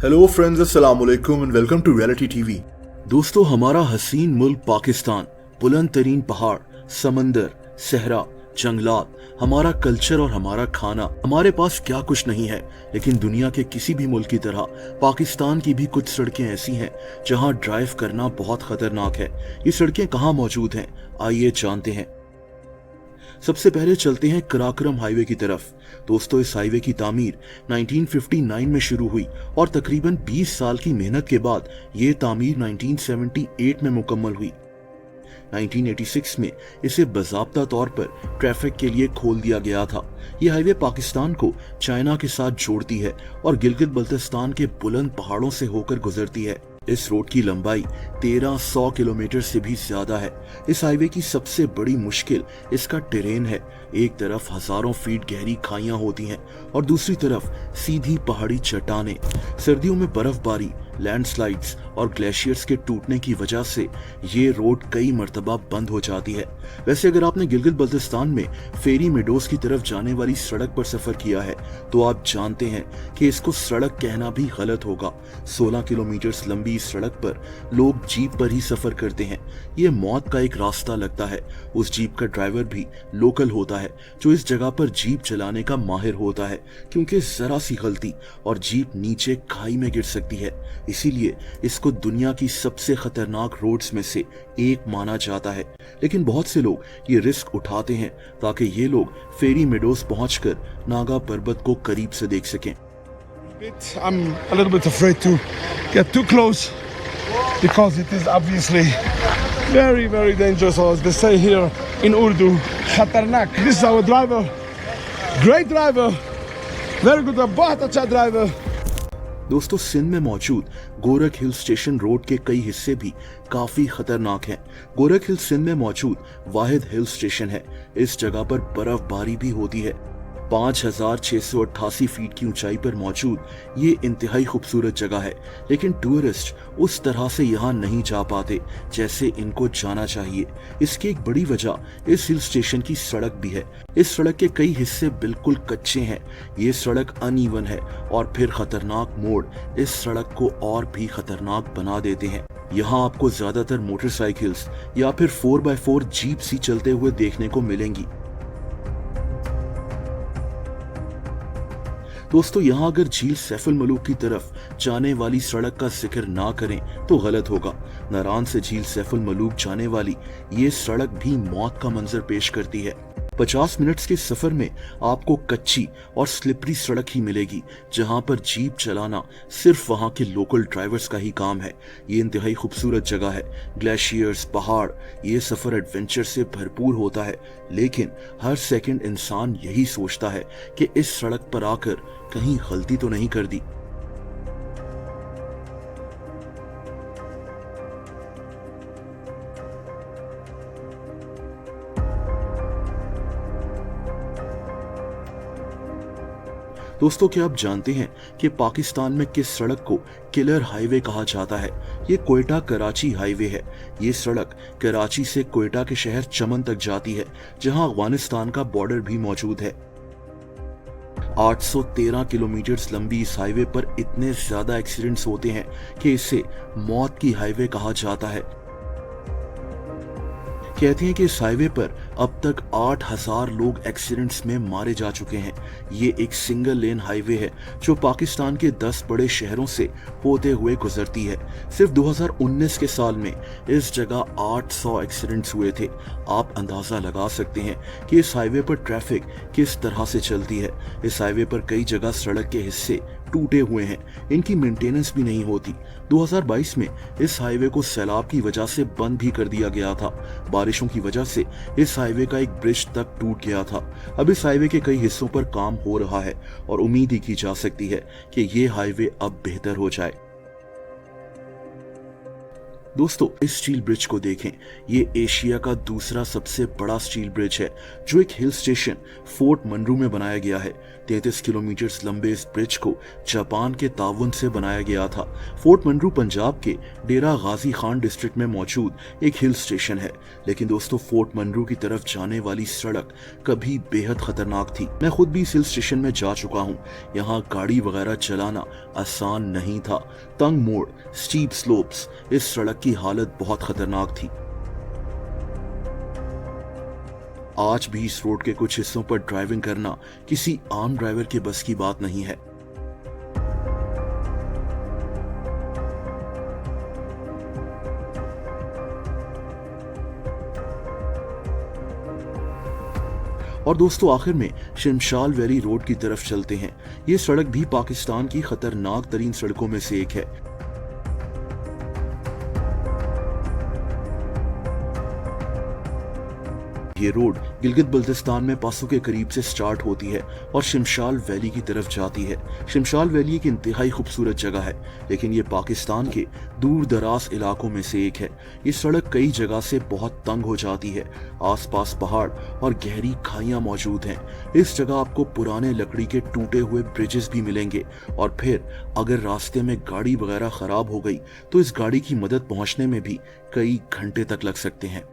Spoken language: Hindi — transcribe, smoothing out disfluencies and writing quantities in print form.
हेलो फ्रेंड्स, अस्सलाम वालेकुम and welcome to reality TV. दोस्तों, हमारा हसीन मुल्क पाकिस्तान, बुलंद तरीन पहाड़, समंदर, सहरा, जंगलात, हमारा कल्चर और हमारा खाना, हमारे पास क्या कुछ नहीं है। लेकिन दुनिया के किसी भी मुल्क की तरह पाकिस्तान की भी कुछ सड़कें ऐसी हैं जहां ड्राइव करना बहुत खतरनाक है। ये सड़कें कहां मौजूद हैं, आइए जानते हैं। सबसे पहले चलते हैं कराकरम हाईवे की तरफ। दोस्तों, इस हाईवे की तामीर 1959 में शुरू हुई और तकरीबन 20 साल की मेहनत के बाद ये तामीर 1978 में मुकम्मल हुई। 1986 में इसे बाज़ाब्ता तौर पर ट्रैफिक के लिए खोल दिया गया था। ये हाईवे पाकिस्तान को चाइना के साथ जोड़ती है और गिलगित बल्तिस्तान के बुलंद पहाड़ों से होकर गुजरती है। इस रोड की लंबाई 1300 किलोमीटर से भी ज्यादा है। इस हाईवे की सबसे बड़ी मुश्किल इसका टेरेन है। एक तरफ हजारों फीट गहरी खाइयां होती हैं और दूसरी तरफ सीधी पहाड़ी चट्टानें। सर्दियों में बर्फबारी, लैंडस्लाइड्स और ग्लेशियर्स के टूटने की वजह से ये रोड कई मर्तबा बंद हो जाती है। वैसे अगर आपने गिलगित बल्तिस्तान में फेरी मेडोज की तरफ जाने वाली सड़क पर सफर किया है तो आप जानते हैं कि इसको सड़क कहना भी गलत होगा। 16 किलोमीटर लंबी इस सड़क पर लोग जीप पर ही सफर करते हैं। ये मौत का एक रास्ता लगता है। उस जीप का ड्राइवर भी लोकल होता है जो इस जगह पर जीप चलाने का माहिर होता है, क्योंकि जरा सी गलती और जीप नीचे खाई में गिर सकती है। इसीलिए इसको दुनिया की सबसे खतरनाक रोड्स में से एक माना जाता है। लेकिन बहुत से लोग ये रिस्क उठाते हैं ताकि ये लोग फेरी मेडोज पहुंचकर नागा पर्वत को करीब से देख सकें। I'm a little bit afraid to get too close because it is obviously very, very dangerous, or as they say here in Urdu, khatarnak. This is our driver, great driver, very good, बहुत अच्छा driver. दोस्तों, सिंध में मौजूद गोरख हिल स्टेशन रोड के कई हिस्से भी काफी खतरनाक हैं। गोरख हिल सिंध में मौजूद वाहिद हिल स्टेशन है। इस जगह पर बर्फबारी भी होती है। 5688 फीट की ऊंचाई पर मौजूद ये इंतहाई खूबसूरत जगह है, लेकिन टूरिस्ट उस तरह से यहाँ नहीं जा पाते जैसे इनको जाना चाहिए। इसकी एक बड़ी वजह इस हिल स्टेशन की सड़क भी है। इस सड़क के कई हिस्से बिल्कुल कच्चे हैं। ये सड़क अनइवन है और फिर खतरनाक मोड़ इस सड़क को और भी खतरनाक बना देते हैं। यहाँ आपको ज्यादातर मोटरसाइकिल्स या फिर 4x4 जीप सी चलते हुए देखने को मिलेंगी। दोस्तों, यहाँ अगर झील सैफुल मलूक की तरफ जाने वाली सड़क का जिक्र ना करें तो गलत होगा। नारान से झील सैफुल मलूक जाने वाली ये सड़क भी मौत का मंजर पेश करती है। 50 मिनट्स के सफर में आपको कच्ची और स्लिपरी सड़क ही मिलेगी, जहां पर जीप चलाना सिर्फ वहां के लोकल ड्राइवर्स का ही काम है। ये इंतहाई खूबसूरत जगह है। ग्लेशियर्स, पहाड़, ये सफर एडवेंचर से भरपूर होता है। लेकिन हर सेकंड इंसान यही सोचता है कि इस सड़क पर आकर कहीं गलती तो नहीं कर दी। दोस्तों, क्या आप जानते हैं कि पाकिस्तान में किस सड़क को किलर हाईवे कहा जाता है? ये कोयटा कराची हाईवे है। ये सड़क कराची से कोयटा के शहर चमन तक जाती है, जहां अफगानिस्तान का बॉर्डर भी मौजूद है। 813 किलोमीटर लंबी इस हाईवे पर इतने ज्यादा एक्सीडेंट्स होते हैं कि इसे मौत की हाईवे कहा जाता है। कहते हैं कि इस हाईवे पर अब तक 8000 लोग एक्सीडेंट्स में मारे जा चुके हैं। ये एक सिंगल लेन हाईवे है जो पाकिस्तान के 10 बड़े शहरों से होते हुए गुजरती है। सिर्फ 2019 के साल में इस जगह 800 एक्सीडेंट्स हुए थे। आप अंदाजा लगा सकते हैं कि इस हाईवे पर ट्रैफिक किस तरह से चलती है। इस हाईवे पर कई जगह सड़क के हिस्से टूटे हुए हैं, इनकी मेंटेनेंस भी नहीं होती। 2022 में इस हाईवे को सैलाब की वजह से बंद भी कर दिया गया था। बारिशों की वजह से इस हाईवे का एक ब्रिज तक टूट गया था। अब इस हाईवे के कई हिस्सों पर काम हो रहा है और उम्मीद ही की जा सकती है कि ये हाईवे अब बेहतर हो जाए। दोस्तों, इस स्टील ब्रिज को देखें। ये एशिया का दूसरा सबसे बड़ा स्टील ब्रिज है जो एक हिल स्टेशन फोर्ट मनरू में बनाया गया है। 33 किलोमीटर लंबे इस ब्रिज को जापान के ताउन से बनाया गया था। फोर्ट मनरू पंजाब के डेरा गाजी खान डिस्ट्रिक्ट में मौजूद एक हिल स्टेशन है। लेकिन दोस्तों, फोर्ट मनरू की तरफ जाने वाली सड़क कभी बेहद खतरनाक थी। मैं खुद भी इस हिल स्टेशन में जा चुका हूँ। यहाँ गाड़ी वगैरह चलाना आसान नहीं था। तंग मोड़, स्टीप स्लोप्स, इस सड़क की हालत बहुत खतरनाक थी। आज भी इस रोड के कुछ हिस्सों पर ड्राइविंग करना किसी आम ड्राइवर के बस की बात नहीं है। और दोस्तों, आखिर में शिमशाल वैली रोड की तरफ चलते हैं। ये सड़क भी पाकिस्तान की खतरनाक तरीन सड़कों में से एक है। ये रोड गिलगित बल्तिस्तान में पासों के करीब से स्टार्ट होती है और शिमशाल वैली की तरफ जाती है। शिमशाल वैली एक इंतहाई खूबसूरत जगह है, लेकिन ये पाकिस्तान के दूर दराज इलाकों में से एक है। ये सड़क कई जगह से बहुत तंग हो जाती है। आसपास पहाड़ और गहरी खाइयां मौजूद हैं। इस जगह आपको पुराने लकड़ी के टूटे हुए ब्रिजेस भी मिलेंगे। और फिर अगर रास्ते में गाड़ी वगैरह खराब हो गई तो इस गाड़ी की मदद पहुंचने में भी कई घंटे तक लग सकते हैं।